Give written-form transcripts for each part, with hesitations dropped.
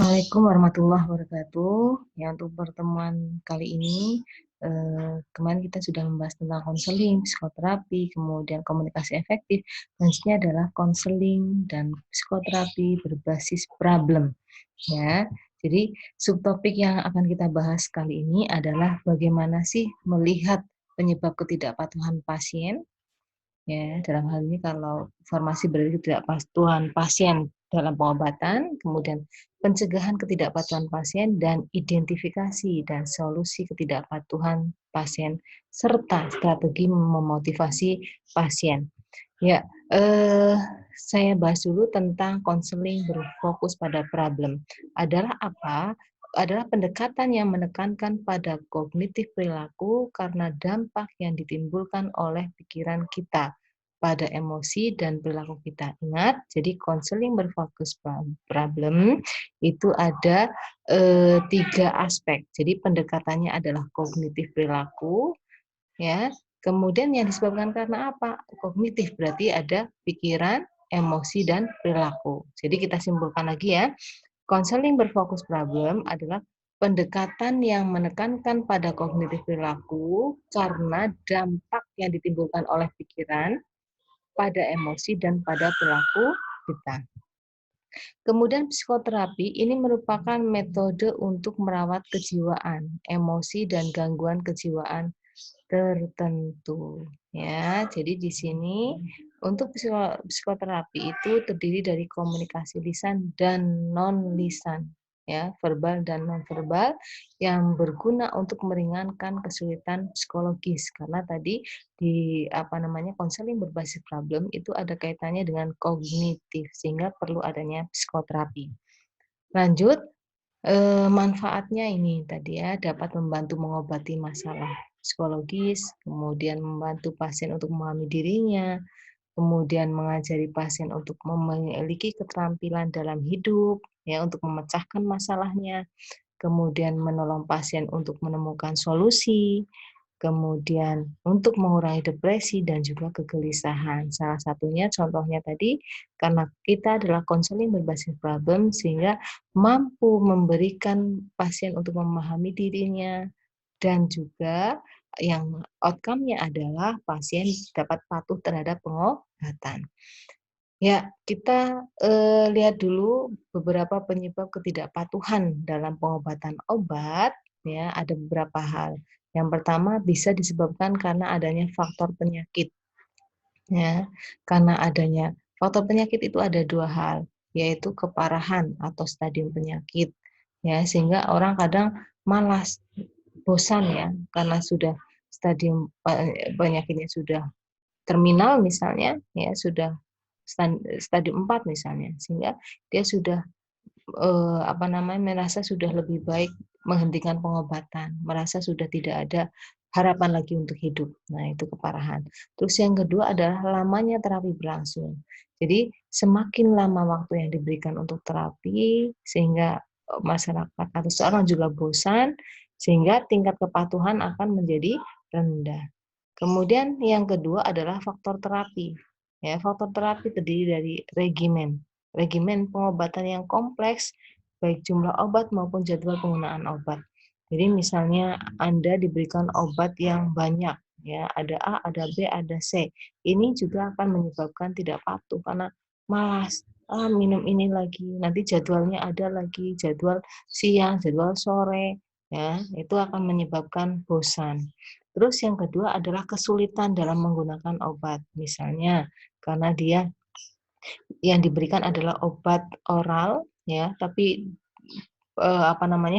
Assalamualaikum warahmatullahi wabarakatuh. Ya, untuk pertemuan kali ini, kemarin kita sudah membahas tentang konseling, psikoterapi, kemudian komunikasi efektif. Selanjutnya adalah konseling dan psikoterapi berbasis problem. Ya, jadi subtopik yang akan kita bahas kali ini adalah bagaimana sih melihat penyebab ketidakpatuhan pasien. Ya, dalam hal ini kalau informasi berarti ketidakpatuhan pasien dalam pengobatan, kemudian pencegahan ketidakpatuhan pasien dan identifikasi dan solusi ketidakpatuhan pasien serta strategi memotivasi pasien. Ya, saya bahas dulu tentang konseling berfokus pada problem. Adalah apa? Adalah pendekatan yang menekankan pada kognitif perilaku karena dampak yang ditimbulkan oleh pikiran kita pada emosi dan perilaku kita. Ingat, jadi konseling berfokus problem itu ada tiga aspek. Jadi pendekatannya adalah kognitif perilaku, ya. Kemudian yang disebabkan karena apa? Kognitif berarti ada pikiran, emosi, dan perilaku. Jadi kita simpulkan lagi ya. Konseling berfokus problem adalah pendekatan yang menekankan pada kognitif perilaku karena dampak yang ditimbulkan oleh pikiran, pada emosi, dan pada perilaku kita. Kemudian psikoterapi ini merupakan metode untuk merawat kejiwaan, emosi, dan gangguan kejiwaan tertentu. Ya, jadi di sini untuk psikoterapi itu terdiri dari komunikasi lisan dan non lisan, ya, verbal dan non verbal yang berguna untuk meringankan kesulitan psikologis karena tadi di konseling berbasis problem itu ada kaitannya dengan kognitif sehingga perlu adanya psikoterapi. Lanjut, manfaatnya ini tadi ya, dapat membantu mengobati masalah psikologis, kemudian membantu pasien untuk memahami dirinya, kemudian mengajari pasien untuk memiliki keterampilan dalam hidup, ya, untuk memecahkan masalahnya, kemudian menolong pasien untuk menemukan solusi, kemudian untuk mengurangi depresi dan juga kegelisahan. Salah satunya contohnya tadi, karena kita adalah konseling berbasis problem sehingga mampu memberikan pasien untuk memahami dirinya dan juga yang outcome-nya adalah pasien dapat patuh terhadap pengobatan. Ya, kita lihat dulu beberapa penyebab ketidakpatuhan dalam pengobatan obat, ya, ada beberapa hal. Yang pertama bisa disebabkan karena adanya faktor penyakit, ya. Karena adanya faktor penyakit itu ada dua hal, yaitu keparahan atau stadium penyakit, ya, sehingga orang kadang malas, bosan ya, karena sudah stadium penyakitnya sudah terminal misalnya, ya sudah stadium 4 misalnya, sehingga dia sudah merasa sudah lebih baik menghentikan pengobatan, merasa sudah tidak ada harapan lagi untuk hidup. Nah, itu keparahan. Terus yang kedua adalah lamanya terapi berlangsung. Jadi semakin lama waktu yang diberikan untuk terapi sehingga masyarakat atau seorang juga bosan sehingga tingkat kepatuhan akan menjadi rendah. Kemudian yang kedua adalah faktor terapi. Ya, faktor terapi terdiri dari regimen. Regimen pengobatan yang kompleks, baik jumlah obat maupun jadwal penggunaan obat. Jadi misalnya Anda diberikan obat yang banyak, ya, ada A, ada B, ada C. Ini juga akan menyebabkan tidak patuh karena malas. Minum ini lagi, nanti jadwalnya ada lagi, jadwal siang, jadwal sore, ya, itu akan menyebabkan bosan. Terus yang kedua adalah kesulitan dalam menggunakan obat. Misalnya karena dia yang diberikan adalah obat oral, ya, tapi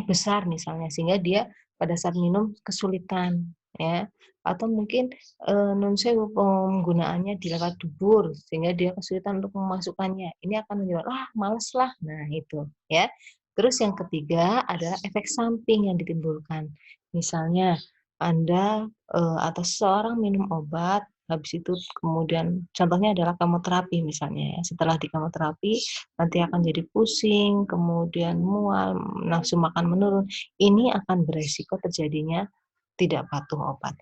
besar misalnya sehingga dia pada saat minum kesulitan, ya, atau mungkin nun sewu penggunaannya di lewat dubur sehingga dia kesulitan untuk memasukkannya. Ini akan menyebabkan males lah. Nah, itu ya. Terus yang ketiga adalah efek samping yang ditimbulkan. Misalnya Anda atau seseorang minum obat, habis itu kemudian contohnya adalah kemoterapi misalnya ya. Setelah di kemoterapi nanti akan jadi pusing, kemudian mual, nafsu makan menurun. Ini akan beresiko terjadinya tidak patuh obat.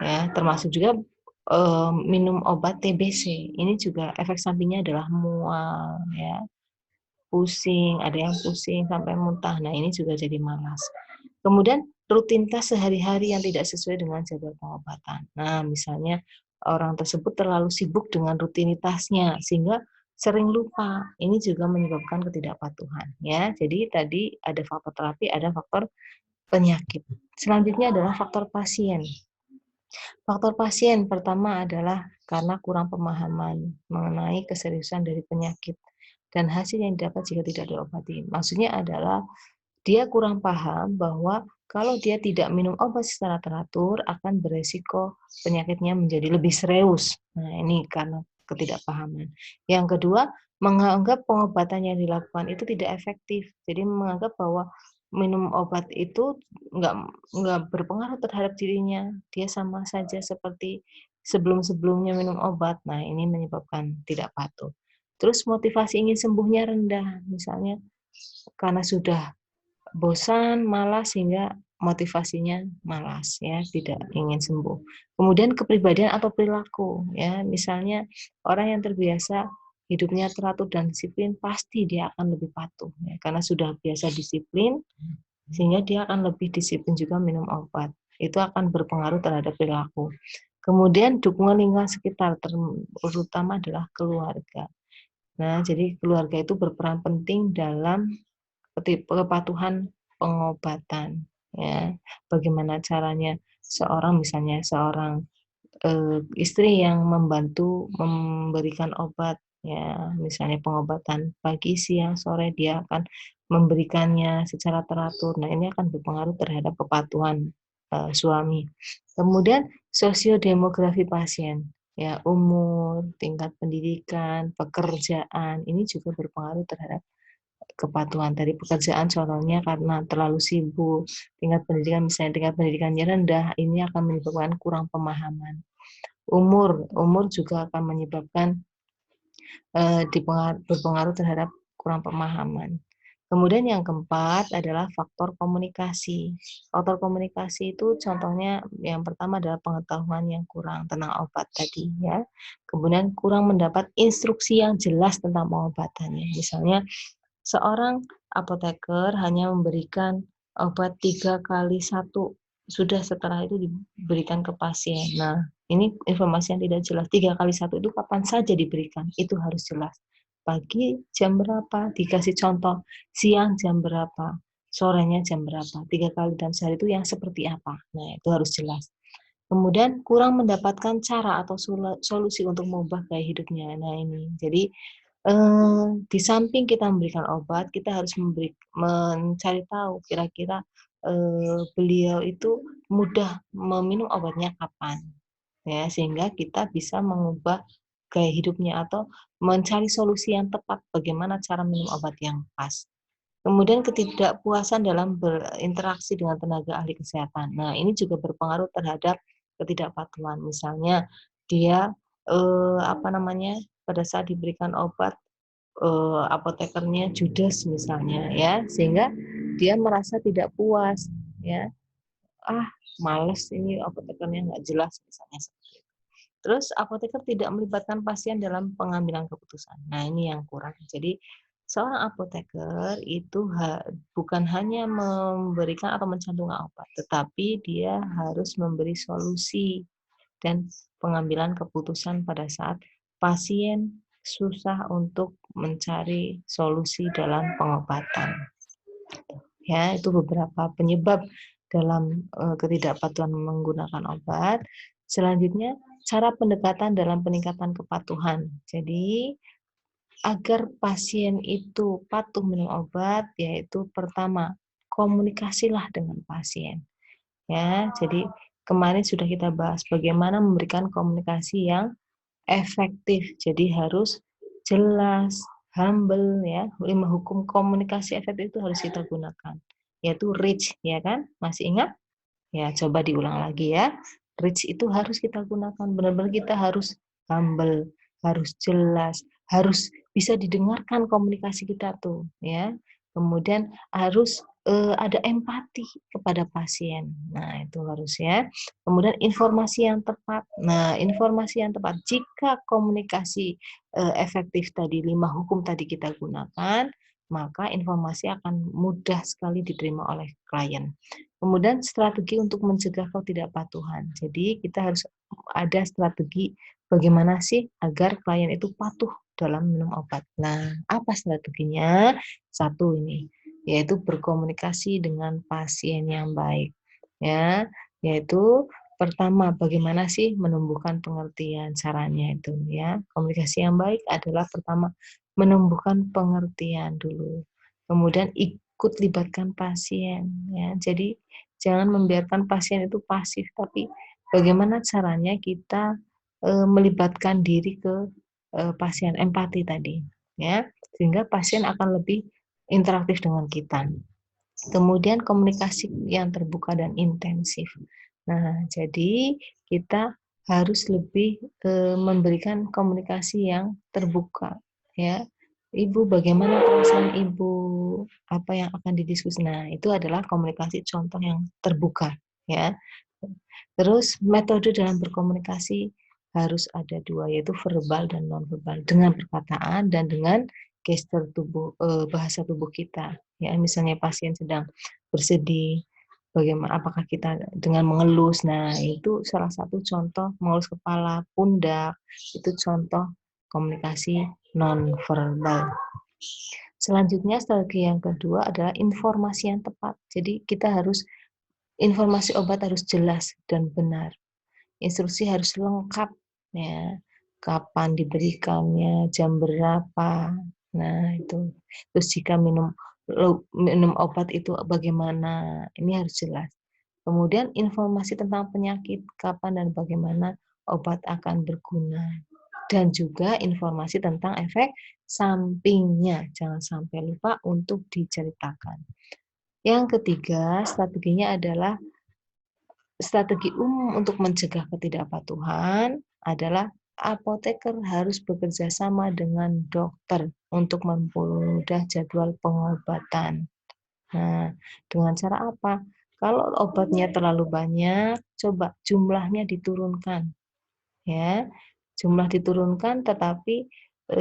Ya, termasuk juga minum obat TBC. Ini juga efek sampingnya adalah mual, ya. pusing, ada yang pusing sampai muntah. Nah, ini juga jadi malas. Kemudian rutinitas sehari-hari yang tidak sesuai dengan jadwal pengobatan. Nah, misalnya orang tersebut terlalu sibuk dengan rutinitasnya sehingga sering lupa. Ini juga menyebabkan ketidakpatuhan ya. Jadi tadi ada faktor terapi, ada faktor penyakit. Selanjutnya adalah faktor pasien. Faktor pasien pertama adalah karena kurang pemahaman mengenai keseriusan dari penyakit dan hasil yang didapat jika tidak diobati. Maksudnya adalah dia kurang paham bahwa kalau dia tidak minum obat secara teratur akan beresiko penyakitnya menjadi lebih serius. Nah, ini karena ketidakpahaman. Yang kedua, menganggap pengobatan yang dilakukan itu tidak efektif. Jadi menganggap bahwa minum obat itu nggak nggak berpengaruh terhadap dirinya. Dia sama saja seperti sebelum-sebelumnya minum obat. Nah, ini menyebabkan tidak patuh. Terus motivasi ingin sembuhnya rendah. Misalnya karena sudah bosan, malas sehingga motivasinya malas ya, tidak ingin sembuh. Kemudian kepribadian atau perilaku ya, misalnya orang yang terbiasa hidupnya teratur dan disiplin pasti dia akan lebih patuh ya, karena sudah biasa disiplin sehingga dia akan lebih disiplin juga minum obat. Itu akan berpengaruh terhadap perilaku. Kemudian dukungan lingkungan sekitar terutama adalah keluarga. Nah, jadi keluarga itu berperan penting dalam kepatuhan pengobatan ya. Bagaimana caranya seorang misalnya seorang istri yang membantu memberikan obat ya, misalnya pengobatan pagi, siang, sore dia akan memberikannya secara teratur. Nah, ini akan berpengaruh terhadap kepatuhan suami. Kemudian sosiodemografi pasien ya, umur, tingkat pendidikan, pekerjaan ini juga berpengaruh terhadap kepatuhan. Dari pekerjaan contohnya karena terlalu sibuk, tingkat pendidikan misalnya tingkat pendidikannya rendah, ini akan menyebabkan kurang pemahaman. Umur juga akan menyebabkan berpengaruh terhadap kurang pemahaman. Kemudian yang keempat adalah faktor komunikasi. Faktor komunikasi itu contohnya yang pertama adalah pengetahuan yang kurang tentang obat tadi ya. Kemudian kurang mendapat instruksi yang jelas tentang pengobatannya. Misalnya seorang apoteker hanya memberikan obat 3x1, sudah setelah itu diberikan ke pasien. Nah, ini informasi yang tidak jelas. 3x1 itu kapan saja diberikan, itu harus jelas. Pagi jam berapa, dikasih contoh, siang jam berapa, sorenya jam berapa, 3 kali dalam sehari itu yang seperti apa. Nah, itu harus jelas. Kemudian kurang mendapatkan cara atau solusi untuk mengubah gaya hidupnya. Nah, ini. Jadi di samping kita memberikan obat, kita harus mencari tahu kira-kira beliau itu mudah meminum obatnya kapan, ya sehingga kita bisa mengubah gaya hidupnya atau mencari solusi yang tepat bagaimana cara minum obat yang pas. Kemudian ketidakpuasan dalam berinteraksi dengan tenaga ahli kesehatan. Nah, ini juga berpengaruh terhadap ketidakpatuhan. Misalnya dia apa namanya pada saat diberikan obat apotekernya judes misalnya ya, sehingga dia merasa tidak puas ya. Ah, males ini apotekernya nggak jelas misalnya seperti itu. Terus apoteker tidak melibatkan pasien dalam pengambilan keputusan. Nah, ini yang kurang. Jadi seorang apoteker itu bukan hanya memberikan atau mencantumkan obat, tetapi dia harus memberi solusi dan pengambilan keputusan pada saat pasien susah untuk mencari solusi dalam pengobatan. Ya, itu beberapa penyebab dalam ketidakpatuhan menggunakan obat. Selanjutnya, cara pendekatan dalam peningkatan kepatuhan. Jadi, agar pasien itu patuh minum obat, yaitu pertama, komunikasilah dengan pasien. Ya, jadi kemarin sudah kita bahas bagaimana memberikan komunikasi yang efektif. Jadi harus jelas, humble ya. 5 hukum komunikasi efektif itu harus kita gunakan. Yaitu reach ya kan? Masih ingat? Ya, coba diulang lagi ya. Reach itu harus kita gunakan. Benar-benar kita harus humble, harus jelas, harus bisa didengarkan komunikasi kita tuh ya. Kemudian harus ada empati kepada pasien. Nah, itu harus ya. Kemudian informasi yang tepat. Nah, informasi yang tepat jika komunikasi efektif tadi 5 hukum tadi kita gunakan, maka informasi akan mudah sekali diterima oleh klien. Kemudian strategi untuk mencegah ketidakpatuhan. Jadi kita harus ada strategi bagaimana sih agar klien itu patuh dalam minum obat. Nah, apa strateginya? Satu ini, yaitu berkomunikasi dengan pasien yang baik. Ya, yaitu pertama, bagaimana sih menumbuhkan pengertian caranya itu ya. Komunikasi yang baik adalah pertama menumbuhkan pengertian dulu. Kemudian ikut libatkan pasien ya. Jadi jangan membiarkan pasien itu pasif, tapi bagaimana caranya kita melibatkan diri ke pasien, empati tadi ya. Sehingga pasien akan lebih interaktif dengan kita. Kemudian komunikasi yang terbuka dan intensif. Nah, jadi kita harus lebih memberikan komunikasi yang terbuka, ya. Ibu, bagaimana perasaan ibu? Apa yang akan didiskusi? Nah, itu adalah komunikasi contoh yang terbuka, ya. Terus metode dalam berkomunikasi harus ada dua, yaitu verbal dan nonverbal, dengan perkataan dan dengan gestur tubuh, bahasa tubuh kita. Ya, misalnya pasien sedang bersedih, bagaimana apakah kita dengan mengelus. Nah, itu salah satu contoh mengelus kepala, pundak, itu contoh komunikasi nonverbal. Selanjutnya strategi yang kedua adalah informasi yang tepat. Jadi kita harus informasi obat harus jelas dan benar. Instruksi harus lengkap ya. Kapan diberikannya, jam berapa. Nah, itu. Terus jika minum obat itu bagaimana? Ini harus jelas. Kemudian informasi tentang penyakit, kapan dan bagaimana obat akan berguna. Dan juga informasi tentang efek sampingnya. Jangan sampai lupa untuk diceritakan. Yang ketiga, strateginya adalah strategi umum untuk mencegah ketidakpatuhan adalah apoteker harus bekerja sama dengan dokter untuk mempermudah jadwal pengobatan. Nah, dengan cara apa? Kalau obatnya terlalu banyak, coba jumlahnya diturunkan. Ya, jumlah diturunkan, tetapi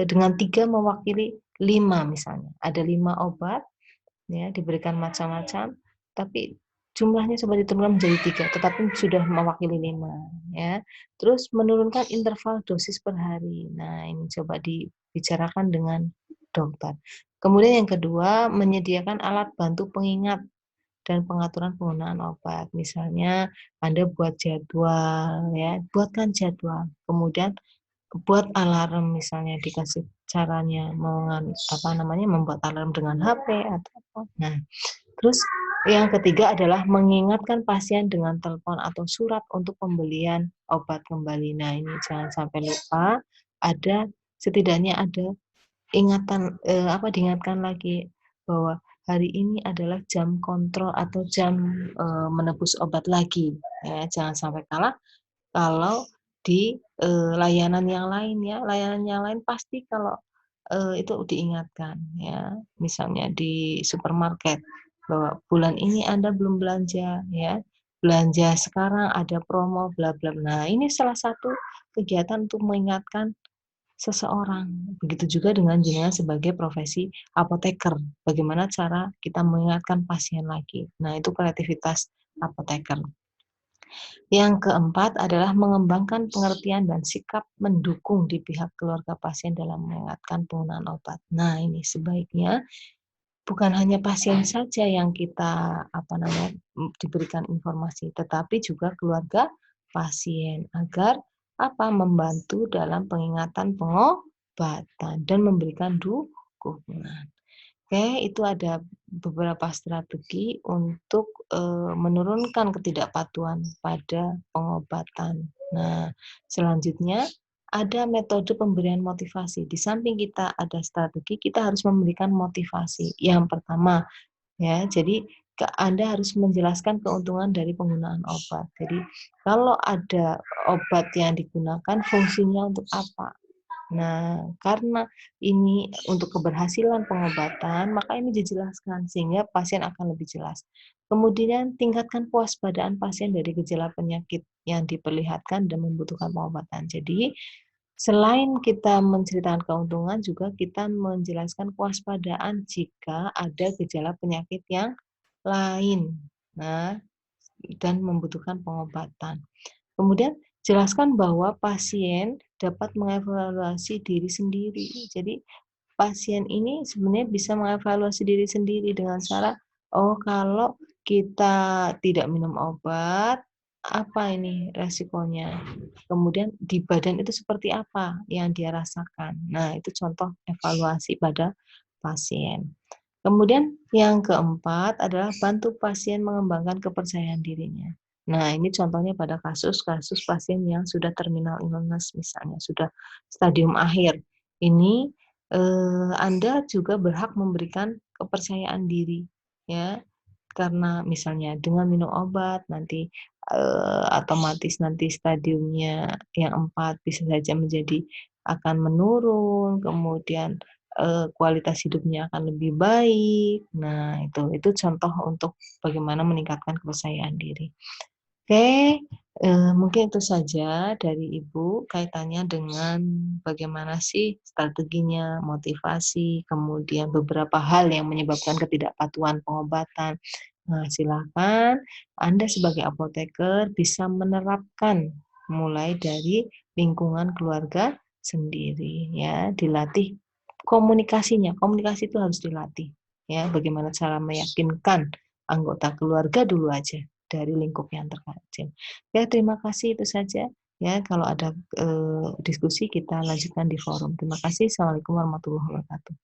dengan 3 mewakili 5 misalnya. Ada 5 obat, ya diberikan macam-macam, tapi jumlahnya coba diturunkan menjadi 3, tetapi sudah mewakili 5 ya. Terus menurunkan interval dosis per hari. Nah, ini coba dibicarakan dengan dokter. Kemudian yang kedua, menyediakan alat bantu pengingat dan pengaturan penggunaan obat. Misalnya Anda buat jadwal ya, buatkan jadwal. Kemudian buat alarm, misalnya dikasih caranya membuat alarm dengan HP atau apa. Nah, terus yang ketiga adalah mengingatkan pasien dengan telepon atau surat untuk pembelian obat kembali. Nah, ini jangan sampai lupa, setidaknya ada diingatkan lagi bahwa hari ini adalah jam kontrol atau jam menebus obat lagi. Ya, jangan sampai kalah kalau di layanan yang lain ya, layanan yang lain pasti kalau itu diingatkan ya, misalnya di supermarket bahwa bulan ini Anda belum belanja ya, belanja sekarang ada promo bla bla. Nah, ini salah satu kegiatan untuk mengingatkan seseorang. Begitu juga dengan jenengan sebagai profesi apoteker. Bagaimana cara kita mengingatkan pasien lagi. Nah, itu kreativitas apoteker. Yang keempat adalah mengembangkan pengertian dan sikap mendukung di pihak keluarga pasien dalam mengingatkan penggunaan obat. Nah, ini sebaiknya bukan hanya pasien saja yang kita diberikan informasi, tetapi juga keluarga pasien agar membantu dalam pengingatan pengobatan dan memberikan dukungan. Oke, itu ada beberapa strategi untuk menurunkan ketidakpatuhan pada pengobatan. Nah, selanjutnya ada metode pemberian motivasi. Di samping kita ada strategi, kita harus memberikan motivasi. Yang pertama, ya, jadi Anda harus menjelaskan keuntungan dari penggunaan obat. Jadi, kalau ada obat yang digunakan, fungsinya untuk apa? Nah, karena ini untuk keberhasilan pengobatan, maka ini dijelaskan sehingga pasien akan lebih jelas. Kemudian tingkatkan kewaspadaan pasien dari gejala penyakit yang diperlihatkan dan membutuhkan pengobatan. Jadi, Selain kita menceritakan keuntungan, juga kita menjelaskan kewaspadaan jika ada gejala penyakit yang lain. Nah, dan membutuhkan pengobatan. Kemudian jelaskan bahwa pasien dapat mengevaluasi diri sendiri. Jadi pasien ini sebenarnya bisa mengevaluasi diri sendiri dengan cara, oh kalau kita tidak minum obat, apa ini resikonya? Kemudian di badan itu seperti apa yang dia rasakan. Nah, itu contoh evaluasi pada pasien. Kemudian yang keempat adalah bantu pasien mengembangkan kepercayaan dirinya. Nah, ini contohnya pada kasus-kasus pasien yang sudah terminal illness misalnya, sudah stadium akhir. Ini Anda juga berhak memberikan kepercayaan diri, ya. Karena misalnya dengan minum obat nanti, otomatis nanti stadiumnya yang 4 bisa saja menjadi akan menurun, kemudian, kualitas hidupnya akan lebih baik. Nah, itu contoh untuk bagaimana meningkatkan kepercayaan diri. Oke, mungkin itu saja dari Ibu kaitannya dengan bagaimana sih strateginya, motivasi, kemudian beberapa hal yang menyebabkan ketidakpatuhan pengobatan. Nah, silakan Anda sebagai apoteker bisa menerapkan mulai dari lingkungan keluarga sendiri ya, dilatih komunikasinya. Komunikasi itu harus dilatih ya, bagaimana cara meyakinkan anggota keluarga dulu aja dari lingkup yang terkecil. Ya, terima kasih itu saja ya. Kalau ada diskusi kita lanjutkan di forum. Terima kasih. Assalamualaikum warahmatullahi wabarakatuh.